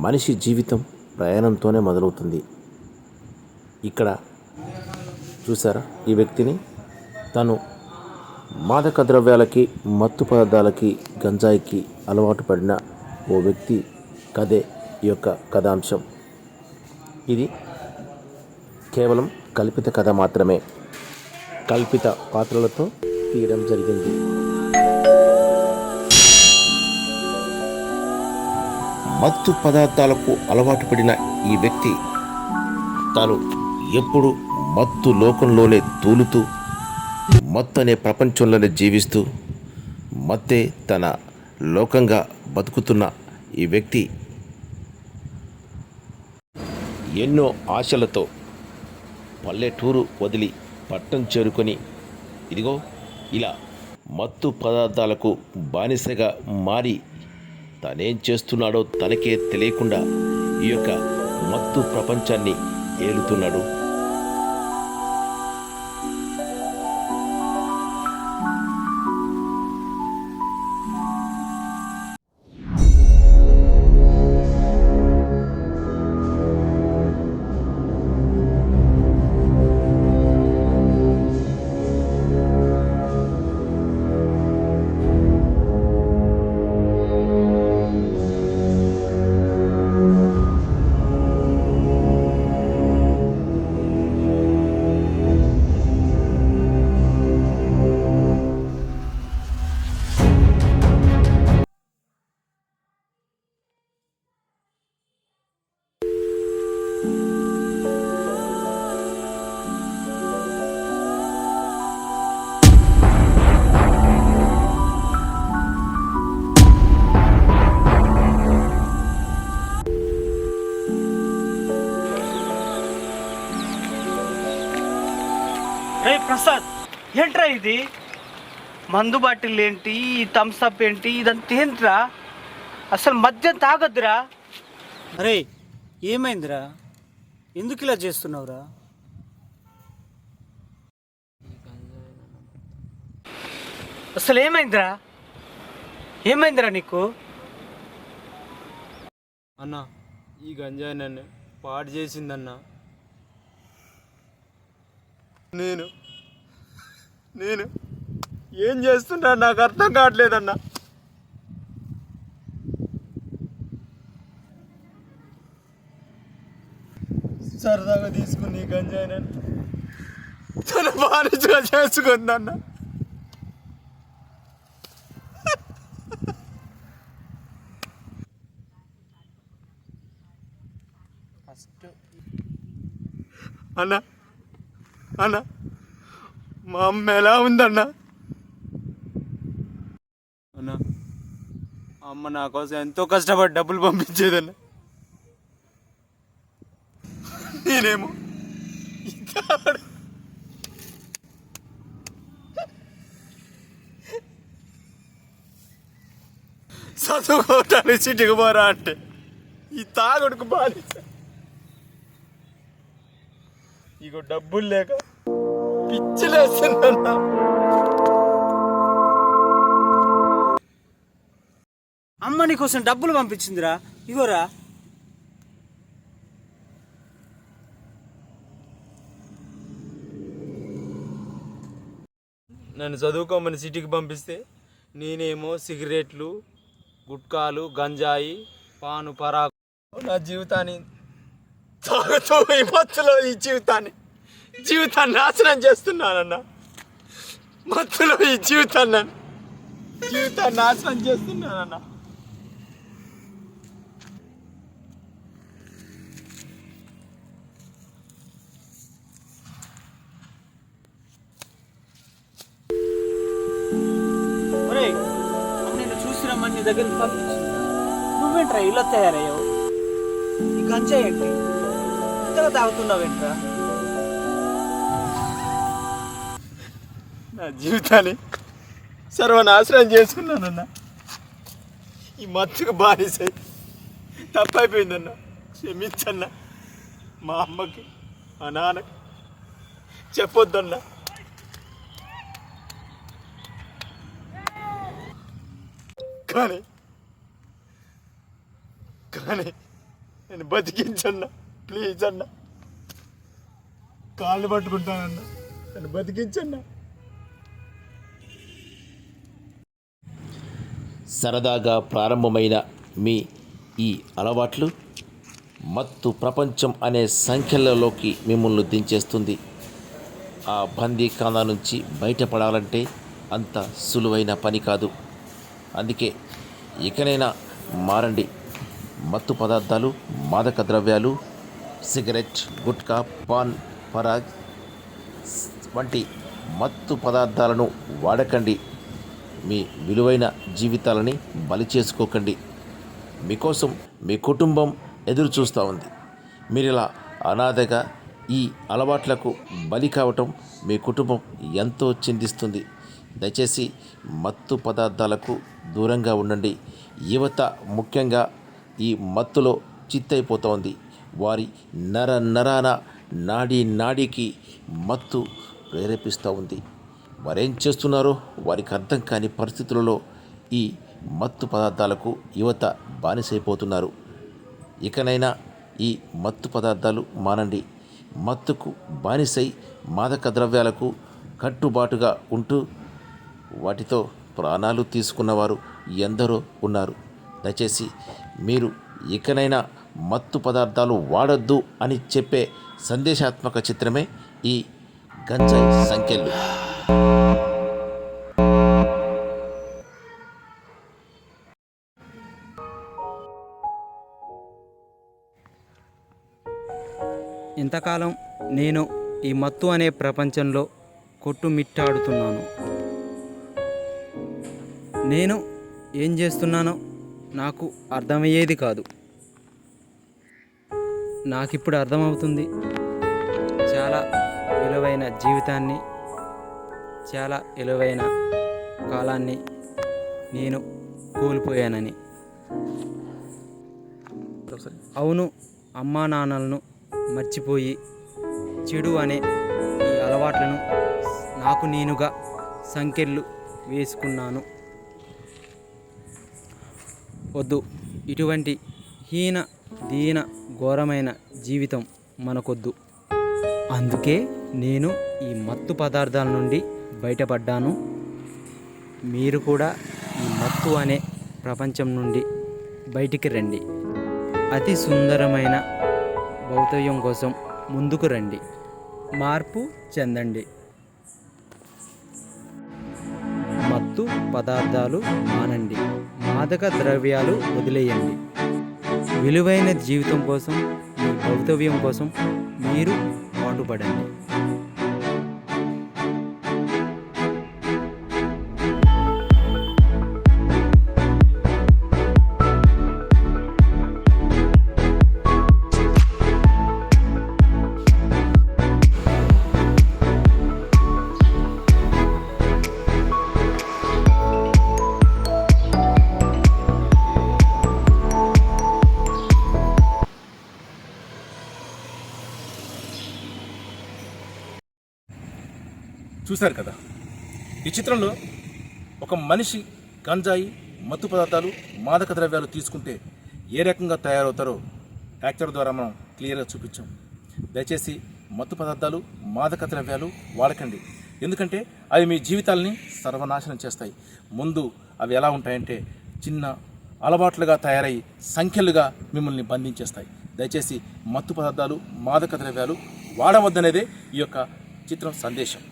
మనిషి జీవితం ప్రయాణంతోనే మొదలవుతుంది. ఇక్కడ చూసారా ఈ వ్యక్తిని? తను మాదక ద్రవ్యాలకి, మత్తు పదార్థాలకి, గంజాయికి అలవాటు పడిన ఓ వ్యక్తి కథే ఈ యొక్క కథాంశం. ఇది కేవలం కల్పిత కథ మాత్రమే. కల్పిత పాత్రలతో తీయడం జరిగింది. మత్తు పదార్థాలకు అలవాటు పడిన ఈ వ్యక్తి తాను ఎప్పుడు మత్తు లోకంలోనే తూలుతూ, మత్తు అనే ప్రపంచంలోనే జీవిస్తూ, మత్తే తన లోకంగా బతుకుతున్న ఈ వ్యక్తి ఎన్నో ఆశలతో పల్లెటూరు వదిలి పట్టణం చేరుకొని ఇదిగో ఇలా మత్తు పదార్థాలకు బానిసగా మారి తనేం చేస్తున్నాడో తనకే తెలియకుండా ఈ యొక్క మత్తు ప్రపంచాన్ని ఏలుతున్నాడు. రే ప్రసాద్, ఏంట్రా ఇది? మందు బాటిల్ ఏంటి, థమ్స్అప్ ఏంటి, ఇదంతా ఏంట్రా? అసలు మద్యం తాగొద్దురా. అరే ఏమైందిరా? ఎందుకు ఇలా చేస్తున్నావురా? అసలు ఏమైందిరా? ఏమైందిరా నీకు? అన్నా, ఈ గంజాయి నన్ను పాడు చేసిందన్నా. నేను ఏం చేస్తున్నా నాకు అర్థం కావట్లేదన్నా. సరదాగా తీసుకుని గంజాయి నన్ను తన బానిసగా చేసుకుందన్నా. అన్నా అన్నా, మా అమ్మ ఎలా ఉందన్నా? అన్నా, అమ్మ నా కోసం ఎంతో కష్టపడి డబ్బులు పంపించేదన్నా. నేనేమో చదువుకోవటానికి సిటీకి పోరా అంటే ఈ తాగుడుకు బాధించ. ఇగో డబ్బులు లేక పిచ్చిలేస్తుందన్నా. అమ్మ నీకోసం డబ్బులు పంపించిందిరా, ఇగోరా. నన్ను చదువుకోమని సిటీకి పంపిస్తే నేనేమో సిగరెట్లు, గుట్కాలు, గంజాయి, పాను, పరాకు నా జీవితాన్ని తాగుతూ ఈ మత్తులో ఈ జీవితాన్ని నాశనం చేస్తున్నానన్నా. మత్తులో ఈ జీవితాన్ని నాశనం చేస్తున్నానన్నా. నేను చూసిరమ్మని నీ దగ్గరికి పంపించింది. నువ్వేంట్రా ఇలా తయారయ్యావు? ఈ గంజాయి ఏంటి ఇంతగా తాగుతున్నావేంట్రా? నా జీవితాన్ని సర్వనాశనం చేసుకున్నానన్నా. ఈ మత్తుకు బానిసై తప్పైపోయిందన్నా. క్షమించన్నా. మా అమ్మకి ఆ నాన్న చెప్పొద్దన్నా. కానీ కానీ నేను బతికించన్నా, ప్లీజ్ అన్న, కాళ్ళు పట్టుకుంటానన్నా, నన్ను బతికించన్నా. సరదాగా ప్రారంభమైన మీ ఈ అలవాట్లు మత్తు ప్రపంచం అనే సంఖ్యలలోకి మిమ్మల్ని దించేస్తుంది. ఆ బందీఖానా నుంచి బయటపడాలంటే అంత సులువైన పని కాదు. అందుకే ఇకనైనా మారండి. మత్తు పదార్థాలు, మాదక ద్రవ్యాలు, సిగరెట్, గుట్కా, పాన్, పరాగ్ వంటి మత్తు పదార్థాలను వాడకండి. మీ విలువైన జీవితాలని బలి చేసుకోకండి. మీకోసం మీ కుటుంబం ఎదురు చూస్తూ ఉంది. మీరు ఇలా అనాథగా ఈ అలవాట్లకు బలి కావటం మీ కుటుంబం ఎంతో చింతిస్తుంది. దయచేసి మత్తు పదార్థాలకు దూరంగా ఉండండి. యువత ముఖ్యంగా ఈ మత్తులో చిత్తైపోతోంది. వారి నరాన నాడికి మత్తు ప్రేరేపిస్తూ ఉంది. వారేం చేస్తున్నారో వారికి అర్థం కాని పరిస్థితులలో ఈ మత్తు పదార్థాలకు యువత బానిసైపోతున్నారు. ఇకనైనా ఈ మత్తు పదార్థాలు మానండి. మత్తుకు బానిసై మాదక ద్రవ్యాలకు కట్టుబాటుగా ఉంటూ వాటితో ప్రాణాలు తీసుకున్నవారు ఎందరో ఉన్నారు. దయచేసి మీరు ఇకనైనా మత్తు పదార్థాలు వాడొద్దు అని చెప్పే సందేశాత్మక చిత్రమే ఈ గంజాయి సంఖ్యలు. ఇంతకాలం నేను ఈ మత్తు అనే ప్రపంచంలో కొట్టుమిట్టాడుతున్నాను. నేను ఏం చేస్తున్నానో నాకు అర్థమయ్యేది కాదు. నాకిప్పుడు అర్థమవుతుంది. చాలా విలువైన జీవితాన్ని, చాలా విలువైన కాలాన్ని నేను కోల్పోయానని. అవును, అమ్మా నాన్నలను మర్చిపోయి చెడు అనే ఈ అలవాట్లను నాకు నేనుగా సంకెళ్ళు వేసుకున్నాను. వద్దు, ఇటువంటి హీన దీన ఘోరమైన జీవితం మనకొద్దు. అందుకే నేను ఈ మత్తు పదార్థాల నుండి బయటపడ్డాను. మీరు కూడా ఈ మత్తు అనే ప్రపంచం నుండి బయటికి రండి. అతి సుందరమైన భౌతికం కోసం ముందుకు రండి. మార్పు చెందండి. మత్తు పదార్థాలు మానండి. మాదక ద్రవ్యాలు వదిలేయండి. విలువైన జీవితం కోసం, మీ భౌతికం కోసం మీరు పాటుపడండి. చూశారు కదా, ఈ చిత్రంలో ఒక మనిషి గంజాయి, మత్తు పదార్థాలు, మాదక ద్రవ్యాలు తీసుకుంటే ఏ రకంగా తయారవుతారో యాక్టర్ ద్వారా మనం క్లియర్గా చూపించాం. దయచేసి మత్తు పదార్థాలు, మాదక ద్రవ్యాలు వాడకండి. ఎందుకంటే అవి మీ జీవితాలని సర్వనాశనం చేస్తాయి. ముందు అవి ఎలా ఉంటాయంటే చిన్న అలవాట్లుగా తయారై సంఖ్యలుగా మిమ్మల్ని బంధించేస్తాయి. దయచేసి మత్తు పదార్థాలు, మాదక ద్రవ్యాలు వాడవద్దనేదే ఈ యొక్క చిత్రం సందేశం.